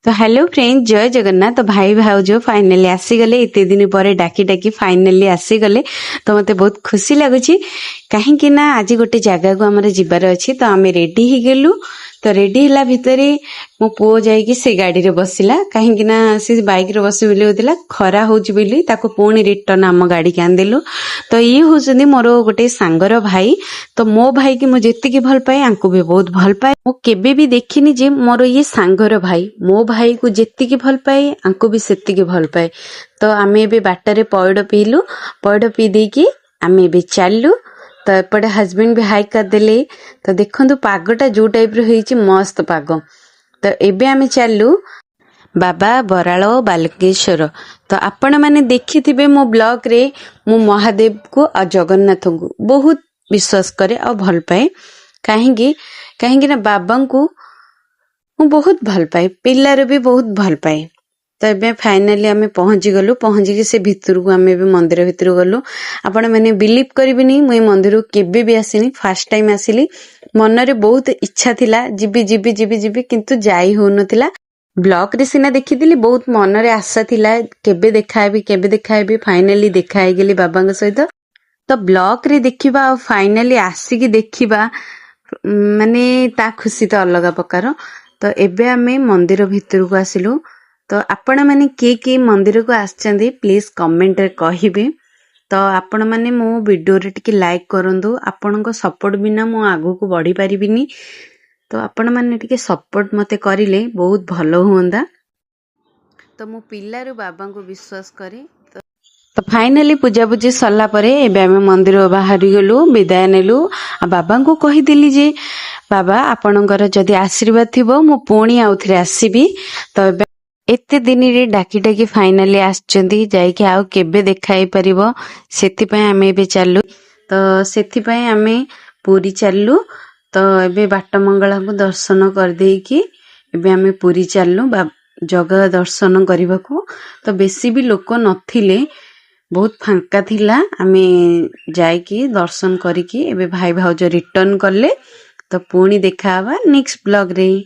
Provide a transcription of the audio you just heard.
तो hello friend, जय जगन्नाथ। तो भाई भाउज फाइनाली आसीगले, एते दिन पर डाकी डाकी फाइनाली आसीगले। तो मते बहुत खुशी लगुच कहीं ना आज गोटे जगह को आमर जीवार अच्छी। तो आम रेडी ही गलु। तो रेडी है भितर मो पुओ जाइकी से गाड़ी रे बसिला, कहीं ना से बाइक रे बस बोली होता खरा होची बोली ताको पुणी रिटर्न आम गाड़ी के आंदेलु। तो ये हूँ मोर गोटे सांगर भाई। तो मो भाई की मुझे जी भल पाए आंको भी बहुत भल पाए। मो केबे भी देखिनी जे मोर ये सांगर भाई मो भाई को जेतिकी भल पाए आंको भी सेतिकी भल पाए। तो आमे एबे बाटरे पइड पीलु, पइड पी देकी आमे एबे चालू। तो एपटे हस्बैंड भी हाई करदेले। तो देखंतु पागटा जो टाइप रो होईची मस्त पाग। तो एबे आमे चालू बाबा बराल बालकेश्वर। तो आपण माने देखिथिबे मो ब्लॉग रे मो महादेव को और जगन्नाथ को बहुत विश्वास करे और भल पाए। कहीं ना बाबा को मु बहुत भल पाए, पिल्लार भी बहुत भल पाए। तो ए फाइनाली आम पहुंची गलु, पहुंची से भितर को आम मंदिर भितर गलु। आपण मैंने बिलीव करेनि मुई मंदिर को केबे भी आसीनी, फास्ट टाइम आसिली। मन रे बहुत इच्छा थिला जिबी जिबी जिबी जिबी किंतु जाई हो नथिला। ब्लॉग रे सिना देखिदिली, बहुत मन रे आशा थिला केबे देखाबी। फाइनाली देखाई गेली बाबा सहित। तो ब्लॉग रे देखिबा और फाइनाली आसिकी देखिबा माने ता खुशी तो अलग प्रकार। तो एबे आमे मंदिर भितर को आसिलु। तो आपण माने के मंदिर को आछंदी प्लीज कमेंट रे कहिबे। तो आपण माने मो वीडियो रे टिके लाइक करंदु, आपनको सपोर्ट बिना मो आगु को बढ़ी परिबिनी। तो आपण माने टिके सपोर्ट मते करिले बहुत भलो होंदा। तो मो पिल्लारु बाबा को विश्वास करे। तो फाइनाली पूजा पूजी सरला परे एबे आमे मंदिर बाहर गलु, विदाय नेलु। आ बाबा को कहिदिली जे बाबा आपणकर जदि आशीर्वाद थिबो मो पुणी आउथरे आसीबी। तो एते दिन रे डाकी डाकी फाइनाली आछंदी, जाइके आउ केबे देखाई परिबो सेति पय आमे एबे चालू। तो सेति पय आमे पूरी चालू। तो एबे बाट मंगला को दर्शन कर देकी एबे आमे पूरी चालू जगह दर्शन करबाकू। तो बेसी भी लोक नथिले, बहुत फांका थिला। आमे जाइकी दर्शन करिकी एबे भाई भाउज रिटर्न करले। तो पुणी देखा नेक्स्ट ब्लॉग रे।